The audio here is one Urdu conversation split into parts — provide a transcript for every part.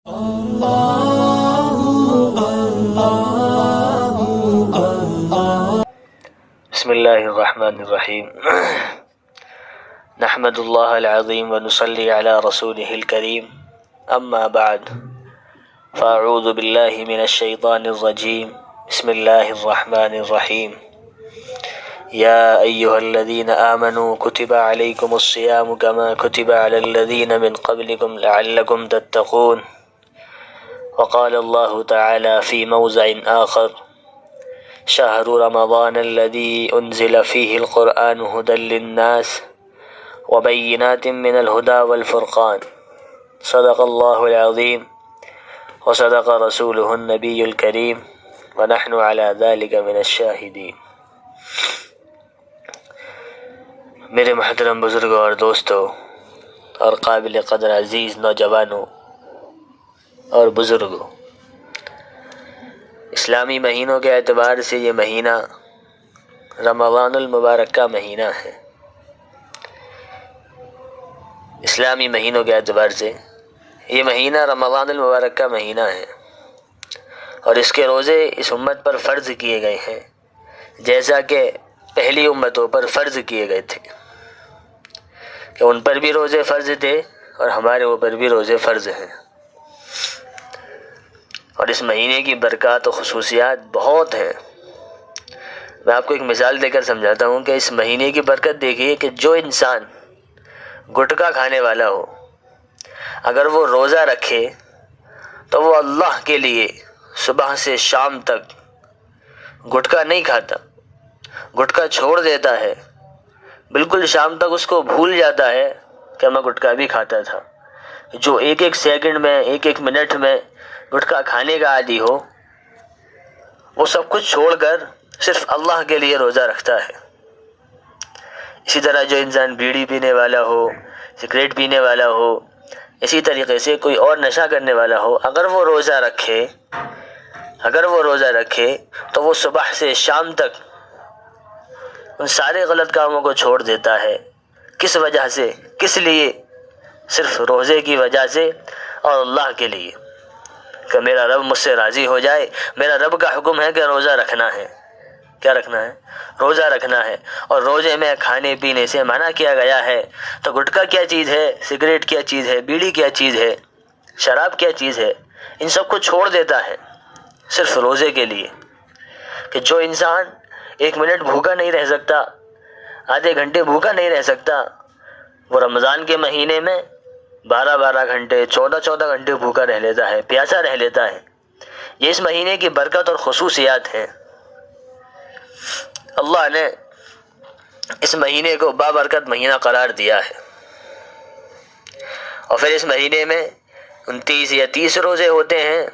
بسم اللہ الرحمن الرحیم نحمد اللہ العظیم ونصلی علی رسولہ الکریم اما بعد فاعوذ باللہ من الشیطان الرجیم بسم اللہ الرحمن الرحیم یا ایہا الذین آمنوا کتب علیکم الصیام کما کتب علی الذین من قبلکم لعلکم تتقون وقال اللہ تعالی فی موضع آخر شهر رمضان الذي أنزل فيه القرآن هدى للناس وبينات من الهدى والفرقان صدق الله العظيم وصدق رسوله النبي الكريم ونحن على ذلك من الشاهدين۔ میرے محترم بزرگوں اور دوستوں اور قابل قدر عزیز نوجوانوں اور بزرگوں، اسلامی مہینوں کے اعتبار سے یہ مہینہ رمضان المبارک کا مہینہ ہے۔ اسلامی مہینوں کے اعتبار سے یہ مہینہ رمضان المبارک کا مہینہ ہے، اور اس کے روزے اس امت پر فرض کیے گئے ہیں جیسا کہ پہلی امتوں پر فرض کیے گئے تھے، کہ ان پر بھی روزے فرض تھے اور ہمارے اوپر بھی روزے فرض ہیں۔ اور اس مہینے کی برکات و خصوصیات بہت ہیں۔ میں آپ کو ایک مثال دے کر سمجھاتا ہوں کہ اس مہینے کی برکت دیکھیے کہ جو انسان گٹکا کھانے والا ہو، اگر وہ روزہ رکھے تو وہ اللہ کے لیے صبح سے شام تک گٹکا نہیں کھاتا، گٹکا چھوڑ دیتا ہے، بالکل شام تک اس کو بھول جاتا ہے کہ میں گٹکا بھی کھاتا تھا۔ جو ایک ایک سیکنڈ میں، ایک ایک منٹ میں گٹکا کھانے کا عادی ہو، وہ سب کچھ چھوڑ کر صرف اللہ کے لیے روزہ رکھتا ہے۔ اسی طرح جو انسان بیڑی پینے والا ہو، سگریٹ پینے والا ہو، اسی طریقے سے کوئی اور نشہ کرنے والا ہو، اگر وہ روزہ رکھے تو وہ صبح سے شام تک ان سارے غلط کاموں کو چھوڑ دیتا ہے۔ کس وجہ سے؟ کس لیے؟ صرف روزے کی وجہ سے اور اللہ کے لیے، کہ میرا رب مجھ سے راضی ہو جائے۔ میرا رب کا حکم ہے کہ روزہ رکھنا ہے۔ کیا رکھنا ہے؟ روزہ رکھنا ہے، اور روزے میں کھانے پینے سے منع کیا گیا ہے۔ تو گٹکا کیا چیز ہے؟ سگریٹ کیا چیز ہے؟ بیڑی کیا چیز ہے؟ شراب کیا چیز ہے؟ ان سب کو چھوڑ دیتا ہے صرف روزے کے لیے۔ کہ جو انسان ایک منٹ بھوکا نہیں رہ سکتا، آدھے گھنٹے بھوکا نہیں رہ سکتا، وہ رمضان کے مہینے میں 12 گھنٹے، 14 گھنٹے بھوکا رہ لیتا ہے، پیاسا رہ لیتا ہے۔ یہ اس مہینے کی برکت اور خصوصیات ہیں۔ اللہ نے اس مہینے کو بابرکت مہینہ قرار دیا ہے، اور پھر اس مہینے میں 29 یا 30 روزے ہوتے ہیں،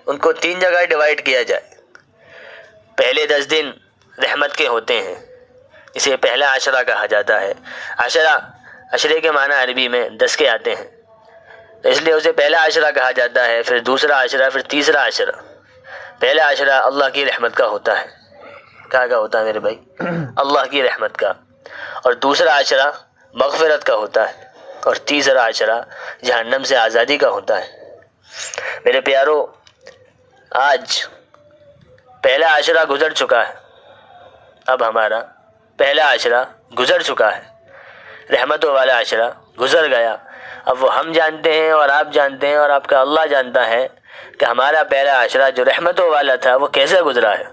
ان کو 3 جگہ ڈیوائیڈ کیا جائے۔ پہلے 10 دن رحمت کے ہوتے ہیں، اسے پہلا عشرہ کہا جاتا ہے۔ عشرے کے معنی عربی میں 10 کے آتے ہیں، اس لیے اسے پہلا عشرہ کہا جاتا ہے، پھر دوسرا عشرہ، پھر تیسرا عشرہ۔ پہلا عشرہ اللہ کی رحمت کا ہوتا ہے۔ کیا کا ہوتا ہے میرے بھائی؟ اللہ کی رحمت کا۔ اور دوسرا عشرہ مغفرت کا ہوتا ہے، اور تیسرا عشرہ جہنم سے آزادی کا ہوتا ہے۔ میرے پیارو، آج پہلا عشرہ گزر چکا ہے، اب ہمارا پہلا عشرہ گزر چکا ہے، رحمتوں والا عشرہ گزر گیا۔ اب وہ ہم جانتے ہیں اور آپ جانتے ہیں اور آپ کا اللہ جانتا ہے کہ ہمارا پہلا عشرہ جو رحمتوں والا تھا وہ کیسے گزرا ہے۔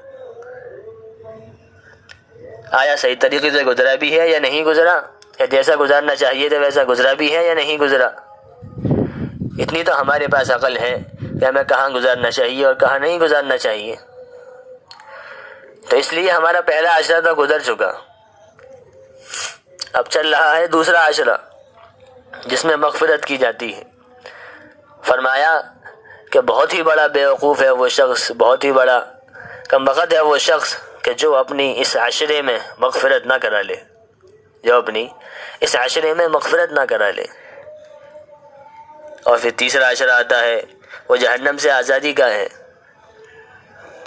آیا صحیح طریقے سے گزرا بھی ہے یا نہیں گزرا؟ یا جیسا گزارنا چاہیے تھا ویسا گزرا بھی ہے یا نہیں گزرا؟ اتنی تو ہمارے پاس عقل ہے کہ ہمیں کہاں گزارنا چاہیے اور کہاں نہیں گزارنا چاہیے۔ تو اس لیے ہمارا پہلا عشرہ تو گزر چکا، اب چل رہا ہے دوسرا عشرہ جس میں مغفرت کی جاتی ہے۔ فرمایا کہ بہت ہی بڑا بیوقوف ہے وہ شخص، بہت ہی بڑا کمبخت ہے وہ شخص کہ جو اپنی اس عشرے میں مغفرت نہ کرا لے، جو اپنی اس عشرے میں مغفرت نہ کرا لے۔ اور پھر تیسرا عشرہ آتا ہے، وہ جہنم سے آزادی کا ہے۔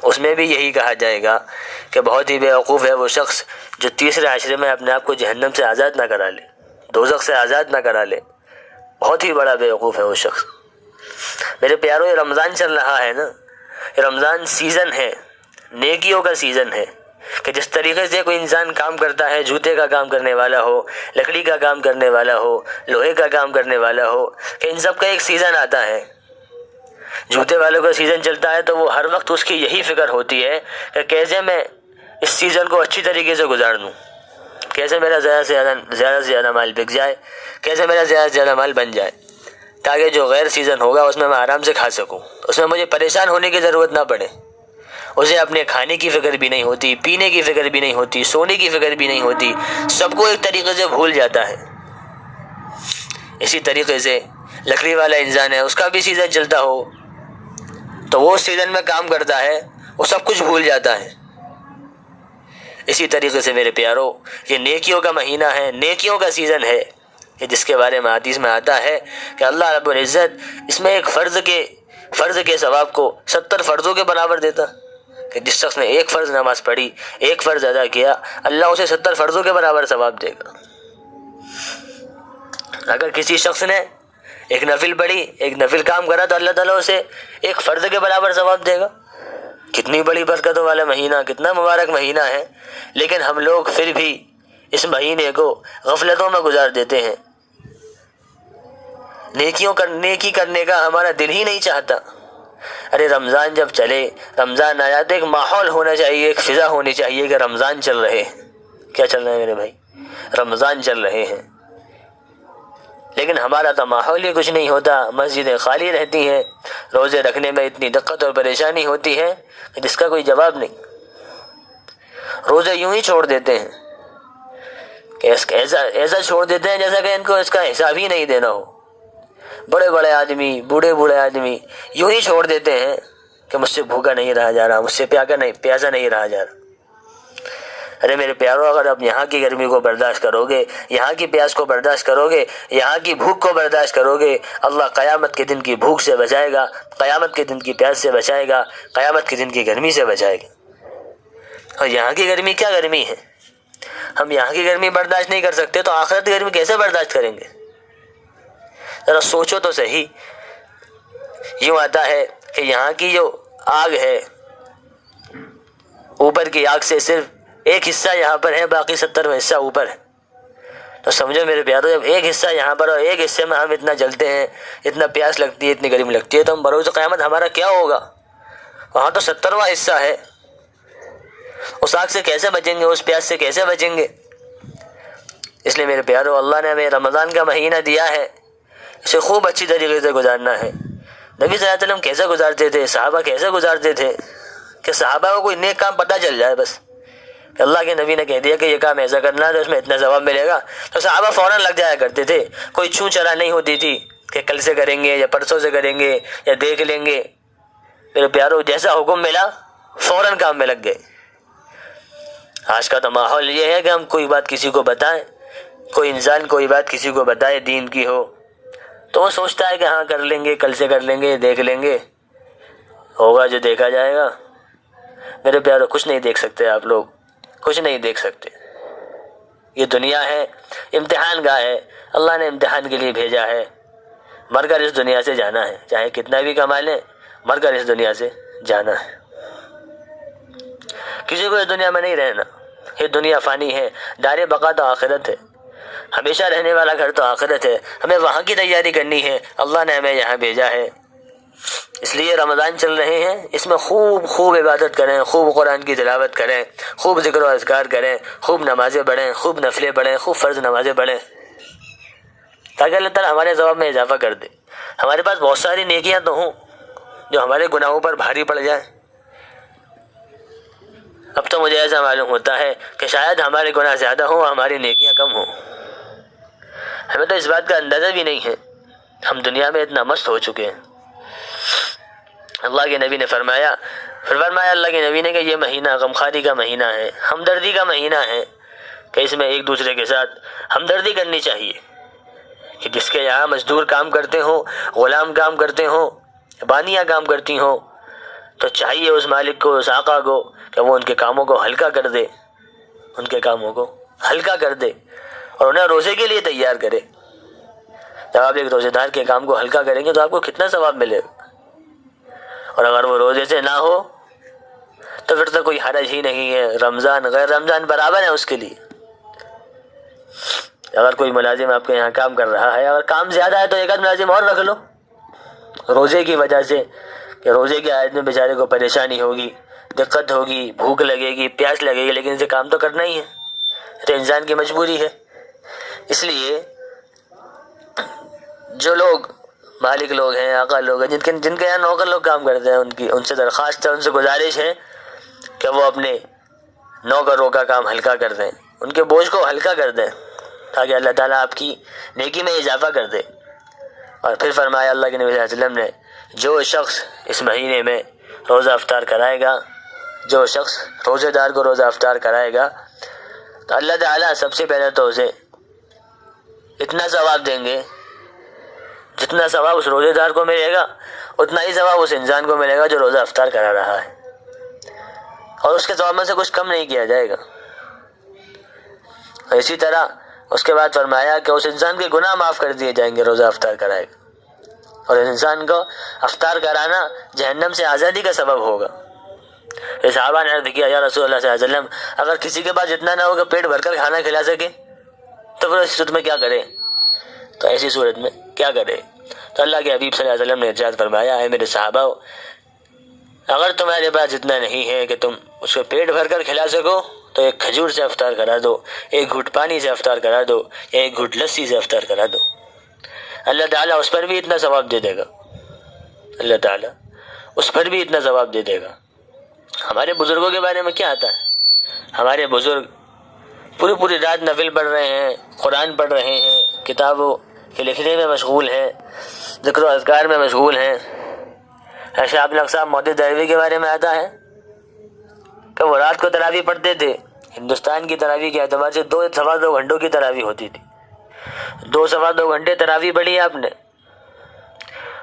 اس میں بھی یہی کہا جائے گا کہ بہت ہی بیوقوف ہے وہ شخص جو تیسرے عشرے میں اپنے آپ کو جہنم سے آزاد نہ کرا لے، دوزخ سے آزاد نہ کرا لے۔ بہت ہی بڑا بیوقوف ہے وہ شخص۔ میرے پیاروں، یہ رمضان چل رہا ہے نا، یہ رمضان سیزن ہے، نیکیوں کا سیزن ہے، کہ جس طریقے سے کوئی انسان کام کرتا ہے، جوتے کا کام کرنے والا ہو، لکڑی کا کام کرنے والا ہو، لوہے کا کام کرنے والا ہو، کہ ان سب کا ایک سیزن آتا ہے۔ جوتے والوں کا سیزن چلتا ہے تو وہ ہر وقت اس کی یہی فکر ہوتی ہے کہ کیسے میں اس سیزن کو اچھی طریقے سے گزار دوں، کیسے میرا زیادہ سے زیادہ مال بک جائے، کیسے میرا زیادہ سے زیادہ مال بن جائے، تاکہ جو غیر سیزن ہوگا اس میں آرام سے کھا سکوں، اس میں مجھے پریشان ہونے کی ضرورت نہ پڑے۔ اسے اپنے کھانے کی فکر بھی نہیں ہوتی، پینے کی فکر بھی نہیں ہوتی، سونے کی فکر بھی نہیں ہوتی، سب کو ایک طریقے سے بھول جاتا ہے۔ اسی طریقے سے لکڑی والا انسان ہے، اس کا بھی سیزن چلتا ہو تو وہ سیزن میں کام کرتا ہے، وہ سب کچھ بھول جاتا ہے۔ اسی طریقے سے میرے پیارو، یہ نیکیوں کا مہینہ ہے، نیکیوں کا سیزن ہے، کہ جس کے بارے میں حدیث میں آتا ہے کہ اللہ رب العزت اس میں ایک فرض کے ثواب کو 70 فرضوں کے برابر دیتا، کہ جس شخص نے ایک فرض نماز پڑھی، ایک فرض ادا کیا، اللہ اسے 70 فرضوں کے برابر ثواب دے گا۔ اگر کسی شخص نے ایک نفل پڑھی، ایک نفل کام کرا، تو اللہ تعالیٰ اسے ایک فرض کے برابر ثواب دے گا۔ کتنی بڑی برکتوں والا مہینہ، کتنا مبارک مہینہ ہے، لیکن ہم لوگ پھر بھی اس مہینے کو غفلتوں میں گزار دیتے ہیں۔ نیکی کرنے کا ہمارا دل ہی نہیں چاہتا۔ ارے رمضان جب چلے، رمضان آیا تو ایک ماحول ہونا چاہیے، ایک فضا ہونی چاہیے کہ رمضان چل رہے ہیں۔ کیا چل رہے ہیں میرے بھائی؟ رمضان چل رہے ہیں، لیکن ہمارا تو ماحول ہی کچھ نہیں ہوتا، مسجدیں خالی رہتی ہیں، روزے رکھنے میں اتنی دقت اور پریشانی ہوتی ہے کہ جس کا کوئی جواب نہیں۔ روزے یوں ہی چھوڑ دیتے ہیں کہ ایسا چھوڑ دیتے ہیں جیسا کہ ان کو اس کا حساب ہی نہیں دینا ہو۔ بڑے آدمی، بوڑھے آدمی یوں ہی چھوڑ دیتے ہیں کہ مجھ سے بھوکا نہیں رہا جا رہا، مجھ سے پیاسا نہیں رہا جا رہا۔ ارے میرے پیارو، اگر آپ یہاں کی گرمی کو برداشت کرو گے، یہاں کی پیاس کو برداشت کرو گے، یہاں کی بھوک کو برداشت کرو گے، اللہ قیامت کے دن کی بھوک سے بچائے گا، قیامت کے دن کی پیاس سے بچائے گا، قیامت کے دن کی گرمی سے بچائے گا۔ اور یہاں کی گرمی کیا گرمی ہے؟ ہم یہاں کی گرمی برداشت نہیں کر سکتے تو آخرت کی گرمی کیسے برداشت کریں گے؟ ذرا سوچو تو صحیح۔ یوں آتا ہے کہ یہاں کی جو آگ ہے، اوپر کی آگ سے صرف ایک حصہ یہاں پر ہے، باقی 70واں حصہ اوپر ہے۔ تو سمجھو میرے پیارو، جب ایک حصہ یہاں پر اور ایک حصے میں ہم اتنا جلتے ہیں، اتنا پیاس لگتی ہے، اتنی گرمی لگتی ہے، تو ہم بروز قیامت ہمارا کیا ہوگا؟ وہاں تو 70واں حصہ ہے۔ اس آگ سے کیسے بچیں گے؟ اس پیاس سے کیسے بچیں گے؟ اس لیے میرے پیارو، اللہ نے ہمیں رمضان کا مہینہ دیا ہے، اسے خوب اچھی طریقے سے گزارنا ہے۔ نبی صلی اللہ علیہ وسلم کیسے گزارتے تھے، صحابہ کیسے گزارتے تھے، کہ صحابہ کو کوئی نیک کام پتہ چل جائے بس، کہ اللہ کے نبی نے کہہ دیا کہ یہ کام ایسا کرنا ہے تو اس میں اتنا ثواب ملے گا، تو صحابہ فوراً لگ جایا کرتے تھے۔ کوئی چھو چلا نہیں ہوتی تھی کہ کل سے کریں گے یا پرسوں سے کریں گے یا دیکھ لیں گے۔ میرے پیارو، جیسا حکم ملا فوراً کام میں لگ گئے۔ آج کا تو ماحول یہ ہے کہ ہم کوئی بات کسی کو بتائیں، کوئی انسان کوئی بات کسی کو بتائے دین کی ہو تو وہ سوچتا ہے کہ ہاں کر لیں گے، کل سے کر لیں گے، دیکھ لیں گے، ہوگا جو دیکھا جائے گا۔ میرے پیارو، کچھ نہیں دیکھ سکتے آپ لوگ، کچھ نہیں دیکھ سکتے۔ یہ دنیا ہے، امتحان گاہ ہے، اللہ نے امتحان کے لیے بھیجا ہے۔ مر کر اس دنیا سے جانا ہے، چاہے کتنا بھی کما لیں، مر کر اس دنیا سے جانا ہے۔ کسی کو اس دنیا میں نہیں رہنا، یہ دنیا فانی ہے، دار بقا تو آخرت ہے، ہمیشہ رہنے والا گھر تو آخرت ہے، ہمیں وہاں کی تیاری کرنی ہے۔ اللہ نے ہمیں یہاں بھیجا ہے، اس لیے رمضان چل رہے ہیں، اس میں خوب عبادت کریں، خوب قرآن کی تلاوت کریں، خوب ذکر و اذکار کریں، خوب نمازیں پڑھیں، خوب نفلیں پڑھیں، خوب فرض نمازیں پڑھیں، تاکہ اللہ تعالیٰ ہمارے ثواب میں اضافہ کر دے۔ ہمارے پاس بہت ساری نیکیاں تو ہوں جو ہمارے گناہوں پر بھاری پڑ جائیں۔ اب تو مجھے ایسا معلوم ہوتا ہے کہ شاید ہمارے گناہ زیادہ ہوں، ہماری نیکیاں کم ہوں۔ ہمیں تو اس بات کا اندازہ بھی نہیں ہے، ہم دنیا میں اتنا مست ہو چکے ہیں۔ اللہ کے نبی نے فرمایا اللہ کے نبی نے کہ یہ مہینہ غمخواری کا مہینہ ہے، ہمدردی کا مہینہ ہے، کہ اس میں ایک دوسرے کے ساتھ ہمدردی کرنی چاہیے، کہ جس کے یہاں مزدور کام کرتے ہوں، غلام کام کرتے ہوں، بانیاں کام کرتی ہوں، تو چاہیے اس مالک کو، اس آقا کو، کہ وہ ان کے کاموں کو ہلکا کر دے، ان کے کاموں کو ہلکا کر دے اور انہیں روزے کے لیے تیار کرے۔ جب آپ ایک روزے دار کے کام کو ہلکا کریں گے تو آپ کو کتنا ثواب ملے گا۔ اور اگر وہ روزے سے نہ ہو تو پھر تو کوئی حرج ہی نہیں ہے، رمضان غیر رمضان برابر ہے اس کے لیے۔ اگر کوئی ملازم آپ کے یہاں کام کر رہا ہے، اگر کام زیادہ ہے تو ایک آدھ ملازم اور رکھ لو، روزے کی وجہ سے کہ روزے کے عائد میں بیچارے کو پریشانی ہوگی، دقت ہوگی، بھوک لگے گی، پیاس لگے گی، لیکن اسے کام تو کرنا ہی ہے، تو انسان کی مجبوری ہے۔ اس لیے جو لوگ مالک لوگ ہیں، آقا لوگ ہیں، جن کے یہاں نوکر لوگ کام کرتے ہیں، ان سے درخواست ہے، ان سے گزارش ہے کہ وہ اپنے نوکروں کا کام ہلکا کر دیں، ان کے بوجھ کو ہلکا کر دیں، تاکہ اللہ تعالیٰ آپ کی نیکی میں اضافہ کر دے۔ اور پھر فرمایا اللہ کے نبی صلی اللہ علیہ وسلم نے، جو شخص اس مہینے میں روزہ افطار کرائے گا، جو شخص روزے دار کو روزہ افطار کرائے گا، تو اللہ تعالیٰ سب سے پہلے تو اسے اتنا ثواب دیں گے، جتنا ثواب اس روزے دار کو ملے گا اتنا ہی ثواب اس انسان کو ملے گا جو روزہ افطار کرا رہا ہے، اور اس کے ثواب میں سے کچھ کم نہیں کیا جائے گا۔ اسی طرح اس کے بعد فرمایا کہ اس انسان کے گناہ معاف کر دیے جائیں گے روزہ افطار کرائے گا، اور اس انسان کو افطار کرانا جہنم سے آزادی کا سبب ہوگا۔ صحابہ نے عرض کیا، یا رسول اللہ صلی اللہ علیہ وسلم، اگر کسی کے پاس اتنا نہ ہو کہ پیٹ بھر کر کھانا کھلا سکے تو پھر اس صورت میں کیا کرے؟ تو ایسی صورت میں کیا کرے؟ تو اللہ کے حبیب صلی اللہ علیہ وسلم نے ارشاد فرمایا، اے میرے صحابہ، اگر تمہارے پاس اتنا نہیں ہے کہ تم اس کو پیٹ بھر کر کھلا سکو تو ایک کھجور سے افطار کرا دو، ایک گھٹ پانی سے افطار کرا دو، ایک گھٹ لسی سے افطار کرا دو، اللہ تعالیٰ اس پر بھی اتنا ثواب دے دے گا، اللہ تعالیٰ اس پر بھی اتنا ثواب دے دے گا۔ ہمارے بزرگوں کے بارے میں کیا آتا ہے؟ ہمارے بزرگ پوری رات نفل پڑھ رہے ہیں، قرآن پڑھ رہے ہیں، کتابوں کے لکھنے میں مشغول ہیں، ذکر و اذکار میں مشغول ہیں۔ ایسے آپ نے صاحب محدث دہلوی کے بارے میں آتا ہے کہ وہ رات کو تراویح پڑھتے تھے۔ ہندوستان کی تراویح کے اعتبار سے 2 گھنٹوں کی تراویح ہوتی تھی، 2 گھنٹے تراویح پڑھی آپ نے،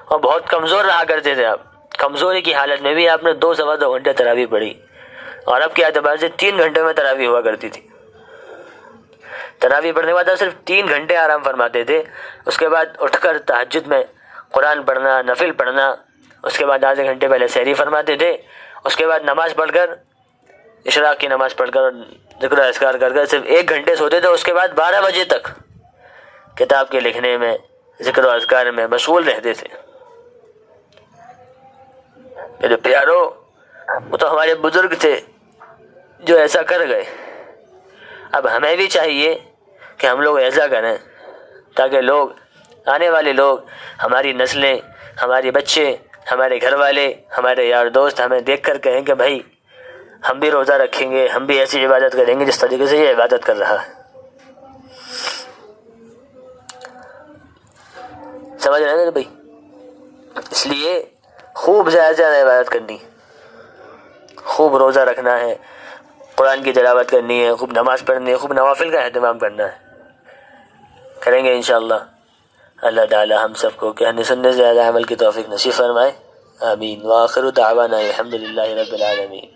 اور بہت کمزور رہا کرتے تھے آپ، کمزوری کی حالت میں بھی آپ نے 2 گھنٹے تراویح پڑھی، اور اب کے اعتبار سے 3 گھنٹے میں تراویح ہوا کرتی تھی۔ تراویح پڑھنے کے بعد آپ صرف 3 گھنٹے آرام فرماتے تھے، اس کے بعد اٹھ کر تہجد میں قرآن پڑھنا، نفل پڑھنا، اس کے بعد آدھے گھنٹے پہلے سحری فرماتے تھے، اس کے بعد نماز پڑھ کر، اشراق کی نماز پڑھ کر، ذکر و اذکار کر کر صرف 1 گھنٹے سوتے تھے، اس کے بعد 12 بجے تک کتاب کے لکھنے میں، ذکر و اذکار میں مشغول رہتے تھے۔ میرے پیارو، وہ تو ہمارے بزرگ تھے جو ایسا کر گئے، اب ہمیں بھی چاہیے کہ ہم لوگ ایسا کریں تاکہ لوگ، آنے والے لوگ، ہماری نسلیں، ہمارے بچے، ہمارے گھر والے، ہمارے یار دوست ہمیں دیکھ کر کہیں کہ بھائی ہم بھی روزہ رکھیں گے، ہم بھی ایسی عبادت کریں گے جس طریقے سے یہ عبادت کر رہا ہے۔ سمجھ رہے ہیں بھائی؟ اس لیے خوب زیادہ زیادہ عبادت کرنی، خوب روزہ رکھنا ہے، قرآن کی تلاوت کرنی ہے، خوب نماز پڑھنی ہے، خوب نوافل کا اہتمام کرنا ہے، کریں گے انشاءاللہ۔ اللہ تعالی ہم سب کو کہنے سننے سے زیادہ عمل کی توفیق نصیب فرمائے، آمین۔ وآخر دعوانا الحمدللہ رب العالمین۔